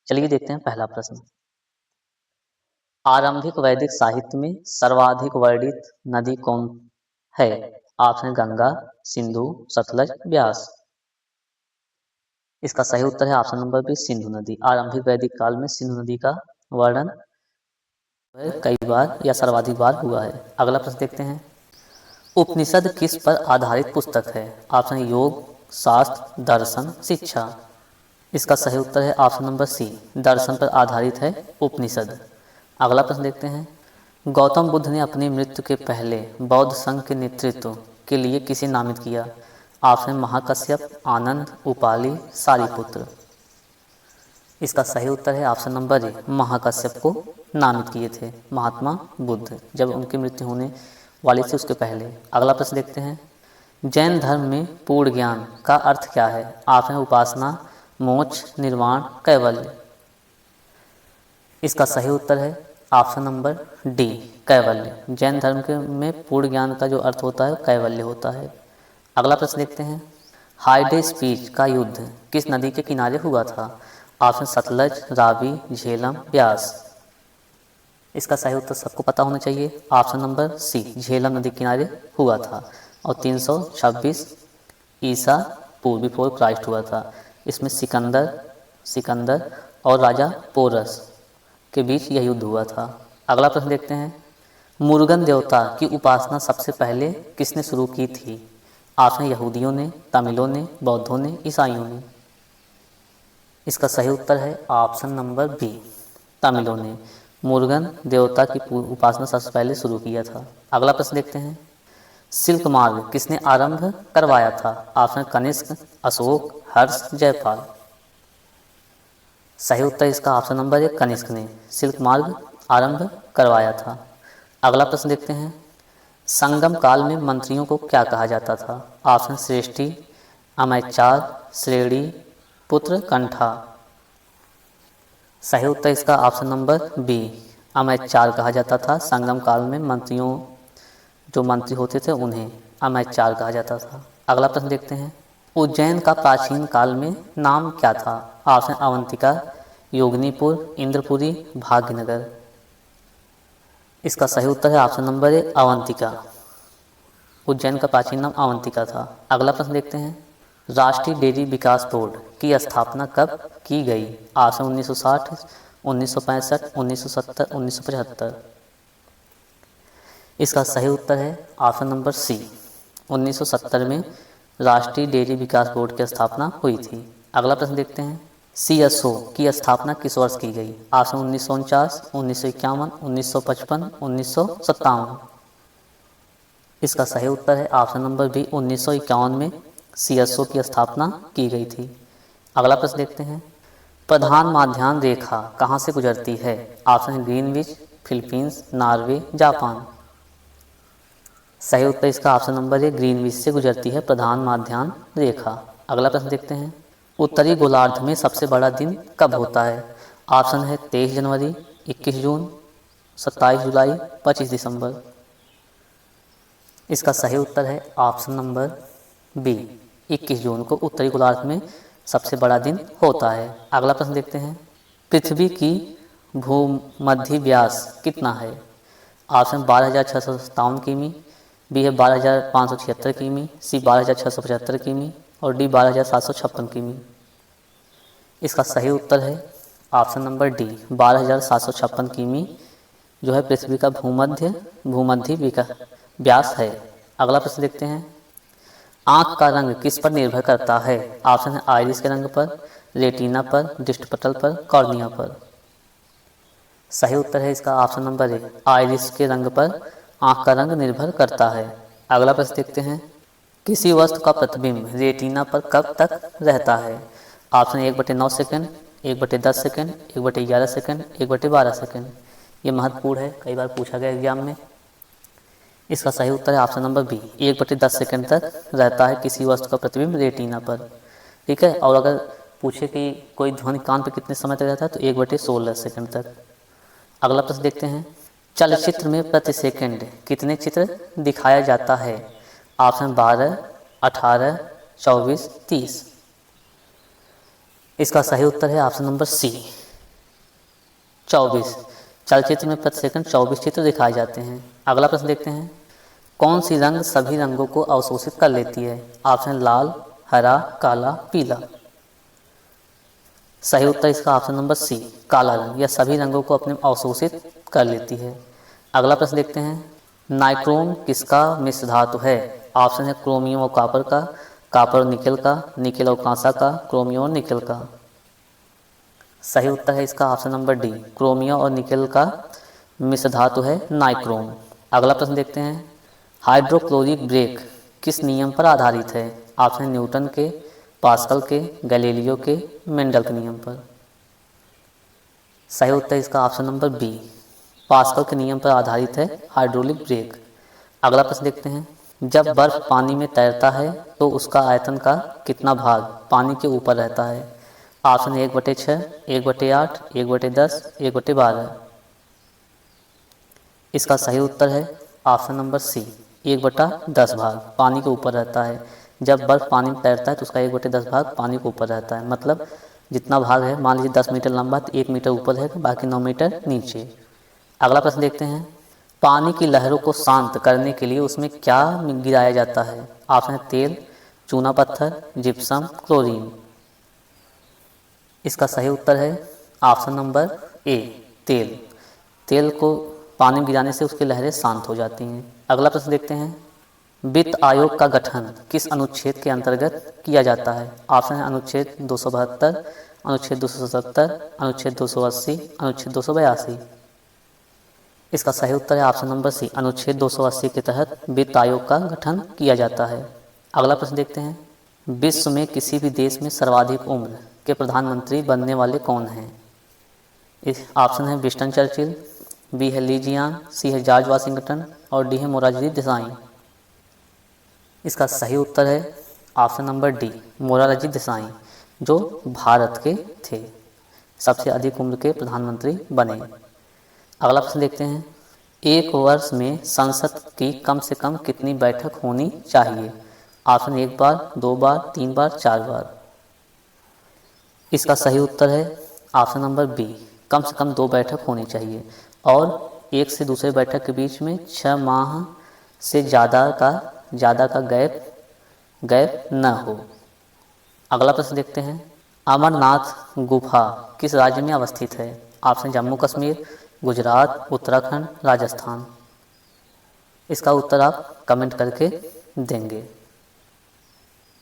चलिए देखते हैं पहला प्रश्न। आरंभिक वैदिक साहित्य में सर्वाधिक वर्णित नदी कौन है? ऑप्शन गंगा, सिंधु, सतलज, ब्यास। इसका सही उत्तर है ऑप्शन नंबर बी, सिंधु नदी। आरंभिक वैदिक काल में सिंधु नदी का वर्णन कई बार या सर्वाधिक बार हुआ है। अगला प्रश्न देखते हैं। उपनिषद किस पर आधारित पुस्तक है? ऑप्शन योग, शास्त्र, दर्शन, शिक्षा। इसका सही उत्तर है ऑप्शन नंबर सी, दर्शन पर आधारित है उपनिषद। अगला प्रश्न देखते हैं। गौतम बुद्ध ने अपनी मृत्यु के पहले बौद्ध संघ के नेतृत्व के लिए किसे नामित किया? ऑप्शन महाकश्यप, आनंद, उपाली, सारिपुत्र। इसका सही उत्तर है ऑप्शन नंबर ए, महाकश्यप को नामित किए थे महात्मा बुद्ध जब उनकी मृत्यु होने वाली थी उसके पहले। अगला प्रश्न देखते हैं। जैन धर्म में पूर्ण ज्ञान का अर्थ क्या है? ऑप्शन उपासना, मोक्ष, निर्वाण, कैवल्य। इसका सही उत्तर है ऑप्शन नंबर डी, कैवल्य। जैन धर्म के में पूर्ण ज्ञान का जो अर्थ होता है कैवल्य होता है। अगला प्रश्न देखते हैं। हाइडेस्पीच का युद्ध किस नदी के किनारे हुआ था? ऑप्शन सतलज, रावी, झेलम, ब्यास। इसका सही उत्तर सबको पता होना चाहिए, ऑप्शन नंबर सी, झेलम नदी किनारे हुआ था और 326 ईसा पूर्व बिफोर क्राइस्ट हुआ था। इसमें सिकंदर और राजा पोरस के बीच यह युद्ध हुआ था। अगला प्रश्न देखते हैं। मुर्गन देवता की उपासना सबसे पहले किसने शुरू की थी? ऑप्शन यहूदियों ने, तमिलों ने, बौद्धों ने, ईसाइयों ने। इसका सही उत्तर है ऑप्शन नंबर बी, तमिलों ने मुर्गन देवता की उपासना सबसे पहले शुरू किया था। अगला प्रश्न देखते हैं। सिल्क मार्ग किसने आरंभ करवाया था? ऑप्शन कनिष्क, अशोक, हर्ष, जयपाल। सही उत्तर इसका ऑप्शन नंबर एक, कनिष्क ने सिल्क मार्ग आरंभ करवाया था। अगला प्रश्न देखते हैं। संगम काल में मंत्रियों को क्या कहा जाता था? ऑप्शन श्रेष्ठी, अमैचार, श्रेणी, पुत्र, कंठा। सही उत्तर इसका ऑप्शन नंबर बी, अमैचार कहा जाता था। संगम काल में मंत्रियों जो मंत्री होते थे उन्हें अमैचार कहा जाता था। अगला प्रश्न देखते हैं। उज्जैन का प्राचीन काल में नाम क्या था? ऑप्शन अवंतिका, योगनीपुर, इंद्रपुरी, भाग्यनगर। इसका सही उत्तर है option number A, Avantika. Ujjain का प्राचीन नाम अवंतिका था। अगला प्रश्न देखते हैं। राष्ट्रीय डेयरी विकास बोर्ड की स्थापना कब की गई? ऑप्शन 1960, 1965, 1970, 1975। इसका सही उत्तर है ऑप्शन नंबर सी, 1970 में राष्ट्रीय डेयरी विकास बोर्ड की स्थापना हुई थी। अगला प्रश्न देखते हैं। CSO की स्थापना किस वर्ष की गई? ऑप्शन 1949, 1951, 1955, 1957। इसका सही उत्तर है ऑप्शन नंबर बी, 1951 में CSO की स्थापना की गई थी। अगला प्रश्न देखते हैं। प्रधान माध्यान्ह रेखा कहाँ से गुजरती है? Option Greenwich, Philippines, Norway, Japan. सही उत्तर इसका ऑप्शन नंबर ए, ग्रीनविच से गुजरती है प्रधान माध्यान्ह रेखा। अगला प्रश्न देखते हैं। उत्तरी गोलार्ध में सबसे बड़ा दिन कब होता है? ऑप्शन है 23 जनवरी, 21 जून, 27 जुलाई, 25 दिसंबर। इसका सही उत्तर है ऑप्शन नंबर बी, 21 जून को उत्तरी गोलार्ध में सबसे बड़ा दिन होता है। अगला प्रश्न देखते हैं। पृथ्वी की भूमध्य व्यास कितना है? ऑप्शन 12,657 किमी, बी है 12,576 किमी, सी 12,675 किमी और डी 12,756 किमी। इसका सही उत्तर है ऑप्शन नंबर डी, 12,756 किमी जो है पृथ्वी का भूमध्य व्यास है। अगला प्रश्न देखते हैं। आँख का रंग किस पर निर्भर करता है? ऑप्शन है आइरिस के रंग पर, रेटिना पर, दृष्टिपटल पर, कॉर्निया पर। सही उत्तर है इसका ऑप्शन नंबर ए, आइरिस के रंग पर आँख का रंग निर्भर करता है। अगला प्रश्न देखते हैं। किसी वस्तु का प्रतिबिंब रेटिना पर कब तक रहता है? Option 1/9 second, 1/10 second, 1/11 second, 1/12 second. ये महत्वपूर्ण है, कई बार पूछा गया एग्जाम में। इसका सही उत्तर है ऑप्शन नंबर बी, 1/10 सेकंड तक रहता है किसी वस्तु का प्रतिबिंब रेटिना पर। ठीक है, और अगर पूछे कि कोई ध्वनि कान पर कितने समय तक रहता है तो 1/16 सेकंड तक। अगला प्रश्न देखते हैं। चलचित्र में प्रति सेकंड कितने चित्र दिखाया जाता है? ऑप्शन 12, 18, 24, 30। इसका सही उत्तर है ऑप्शन नंबर सी, 24। चलचित्र में प्रति सेकंड 24 चित्र दिखाए जाते हैं। अगला प्रश्न देखते हैं, कौन सी रंग सभी रंगों को अवशोषित कर लेती है? ऑप्शन लाल, हरा, काला, पीला। सही उत्तर इसका ऑप्शन नंबर सी, काला रंग। यह सभी रंगों को अपने अवशोषित कर लेती है। अगला प्रश्न देखते हैं, नाइक्रोम किसका मिश्र धातु है? ऑप्शन है क्रोमियम और कॉपर और निकेल का, निकेल और कांसा का, क्रोमियम और निकेल का। सही उत्तर है इसका ऑप्शन नंबर डी, क्रोमियम और निकेल का मिश्र धातु है नाइक्रोम। अगला प्रश्न देखते हैं, हाइड्रोक्लोरिक ब्रेक किस नियम पर आधारित है? ऑप्शन न्यूटन के, पास्कल के, गैलीलियो के, मेंडल के नियम पर। सही उत्तर इसका ऑप्शन नंबर बी, पास्कल के नियम पर आधारित है हाइड्रोलिक ब्रेक। अगला प्रश्न देखते हैं, जब बर्फ पानी में तैरता है तो उसका आयतन का कितना भाग पानी के ऊपर रहता है? ऑप्शन 1/6, 1/8, 1/10, 1/12। इसका सही उत्तर है ऑप्शन नंबर सी, 1/10 भाग पानी के ऊपर रहता है। जब बर्फ पानी में तैरता है तो उसका 1/10 भाग पानी के ऊपर रहता है। मतलब जितना भाग है, मान लीजिए 10 मीटर लंबा तो 1 मीटर ऊपर है, बाकी 9 मीटर नीचे। अगला प्रश्न देखते हैं, पानी की लहरों को शांत करने के लिए उसमें क्या गिराया जाता है? ऑप्शन है तेल, चूना पत्थर, जिप्सम, क्लोरीन। इसका सही उत्तर है ऑप्शन नंबर ए, तेल। तेल को पानी में गिराने से उसकी लहरें शांत हो जाती हैं। अगला प्रश्न देखते हैं, वित्त आयोग का गठन किस अनुच्छेद के अंतर्गत किया जाता है? ऑप्शन है अनुच्छेद 272, अनुच्छेद 270, अनुच्छेद 280, अनुच्छेद 282। इसका सही उत्तर है ऑप्शन नंबर सी, अनुच्छेद 280 के तहत वित्त आयोग का गठन किया जाता है। अगला प्रश्न देखते हैं, विश्व में किसी भी देश में सर्वाधिक उम्र के प्रधानमंत्री बनने वाले कौन हैं? इस ऑप्शन है विंस्टन चर्चिल, बी है ली जियांग, सी है जॉर्ज वाशिंगटन और डी है मोरारजी देसाई। इसका सही उत्तर है option number D, Morarji Desai, जो भारत के थे, सबसे अधिक उम्र के प्रधानमंत्री बने। अगला प्रश्न देखते हैं, एक वर्ष में संसद की कम से कम कितनी बैठक होनी चाहिए? ऑप्शन 1 बार, 2 बार, 3 बार, 4 बार। इसका सही उत्तर है ऑप्शन नंबर बी, कम से कम 2 बैठक होनी चाहिए और एक से दूसरे बैठक के बीच में 6 माह से ज़्यादा का गैप न हो। अगला प्रश्न देखते हैं, अमरनाथ गुफा किस राज्य में अवस्थित है? ऑप्शन जम्मू कश्मीर, गुजरात, उत्तराखंड, राजस्थान। इसका उत्तर आप कमेंट करके देंगे।